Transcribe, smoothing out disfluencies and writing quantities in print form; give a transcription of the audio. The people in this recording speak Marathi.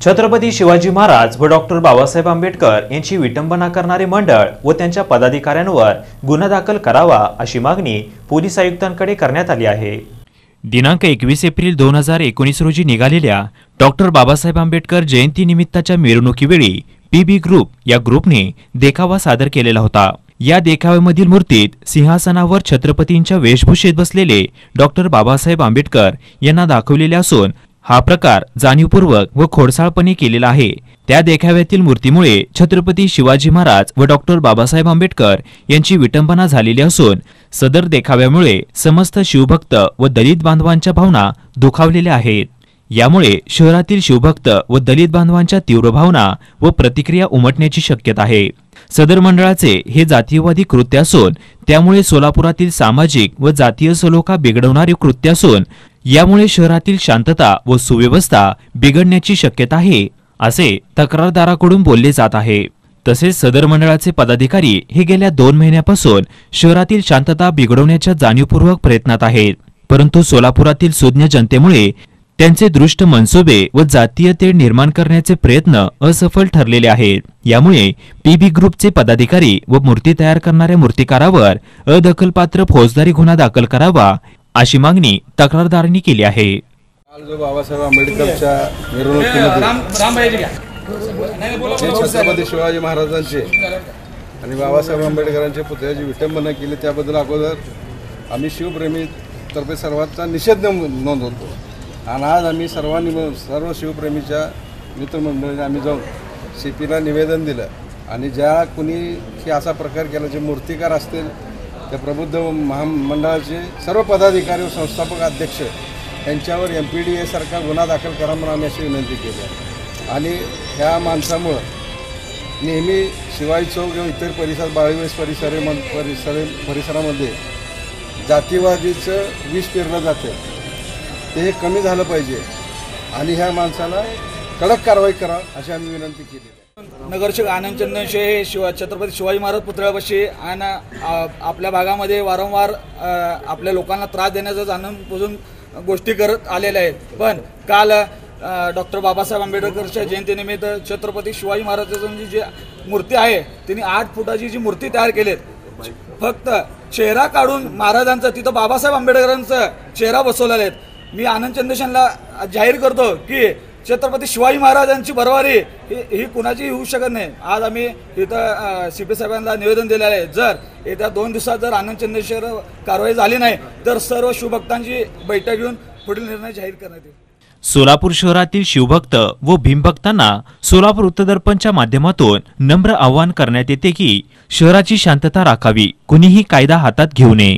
छत्रपती शिवाजी महाराज व डॉक्टर बाबासाहेब आंबेडकर यांची विटंबना करणारे मंडळ व त्यांच्या पदाधिकाऱ्यांवर गुन्हा दाखल करावा अशी मागणी पोलीस आयुक्तांकडे करण्यात आली आहे। दिनांक 21 एप्रिल 2019 रोजी निघालेल्या डॉक्टर बाबासाहेब आंबेडकर जयंती निमित्ताच्या मिरवणुकीवेळी पीबी ग्रुप या ग्रुपने देखावा सादर केलेला होता। या देखाव्यामधील मूर्तीत सिंहासनावर छत्रपतींच्या वेशभूषेत बसलेले डॉक्टर बाबासाहेब आंबेडकर यांना दाखवलेले असून हा प्रकार जाणीवपूर्वक व खोडसाळपणे केलेला आहे। त्या देखाव्यातील मूर्तीमुळे छत्रपती शिवाजी महाराज व डॉक्टर बाबासाहेब आंबेडकर यांची विटंबना झालेली असून सदर देखाव्यामुळे समस्त शिवभक्त व दलित बांधवांच्या भावना दुखावलेल्या आहेत। यामुळे शहरातील शिवभक्त व दलित बांधवांच्या तीव्र भावना व प्रतिक्रिया उमटण्याची शक्यता आहे। सदर मंडळाचे हे जातीयवादी कृत्य असून त्यामुळे सोलापुरातील सामाजिक व जातीय सलोखा बिघडवणारे कृत्य असून यामुळे शहरातील शांतता व सुव्यवस्था बिघडण्याची शक्यता आहे असे तक्रारदाराकडून बोलले जात आहे। तसेच सदर मंडळाचे पदाधिकारी हे गेल्या 2 महिन्यापासून शहरातील शांतता बिघडवण्याच्या जाणीवपूर्वक प्रयत्नात आहेत, परंतु सोलापुरातील सुज्ञ जनतेमुळे त्यांचे दृष्ट मनसुबे व जातीय तेढ निर्माण करण्याचे प्रयत्न असफल ठरलेले आहेत। यामुळे पीबी ग्रुपचे पदाधिकारी व मूर्ती तयार करणाऱ्या मूर्तिकारावर अदखलपात्र फौजदारी गुन्हा दाखल करावा अशी मागणी तक्रारदारांनी केली आहे। जो बाबासाहेब आंबेडकरच्या मिरवणुकीमध्ये छत्रपती शिवाजी महाराजांचे आणि बाबासाहेब आंबेडकरांच्या पुतळ्याची विटंबना केली त्याबद्दल अगोदर आम्ही शिवप्रेमी तर्फे सर्वांचा निषेध नोंदवतो आणि आज आम्ही सर्व शिवप्रेमीच्या मित्रमंडळीने आम्ही जाऊन सीपीला निवेदन दिलं आणि ज्या कुणी की असा प्रकार केला जे मूर्तिकार असतील त्या प्रबुद्ध महामंडळाचे सर्व पदाधिकारी व संस्थापक अध्यक्ष यांच्यावर MPDA सारखा गुन्हा दाखल करा म्हणून आम्ही अशी विनंती केली आहे। आणि ह्या माणसामुळं नेहमी शिवाजी चौक किंवा इतर परिसर बाळीवेस परिसरामध्ये जातीवादीचं विष पेरलं जातं ते कमी झालं पाहिजे आणि ह्या माणसाला कडक कारवाई करा अशी आम्ही विनंती केली। नगरसेवक आनंद चंदनशे हे छत्रपती शिवाजी महाराज पुतळ्यापाशी आणि आपल्या भागामध्ये वारंवार आपल्या लोकांना त्रास देण्याचा जाणून गोष्टी करत आलेल्या आहेत। पण काल डॉक्टर बाबासाहेब आंबेडकरच्या जयंतीनिमित्त छत्रपती शिवाजी महाराजांची जी मूर्ती आहे तिने 8 फुटाची जी मूर्ती तयार केली, फक्त चेहरा काढून महाराजांचा तिथं बाबासाहेब आंबेडकरांचा चेहरा बसवलेला आहे। मी आनंद चंदनशेला जाहीर करतो की छत्रपती शिवाजी महाराजांची बरोबरी ही कुणाची होऊ शकत नाही। आज आम्ही इथं CP साहेबांना निवेदन दिलेलं आहे, जर येत्या 2 दिवसात जर आनंद चंदनशेवर कारवाई झाली नाही तर सर्व शिवभक्तांची बैठक घेऊन पुढील निर्णय जाहीर करण्यात येईल। सोलापूर शहरातील शिवभक्त व भीमभक्तांना सोलापूर वृत्तदर्पणच्या माध्यमातून नम्र आवाहन करण्यात येते की शहराची शांतता राखावी, कुणीही कायदा हातात घेऊ नये।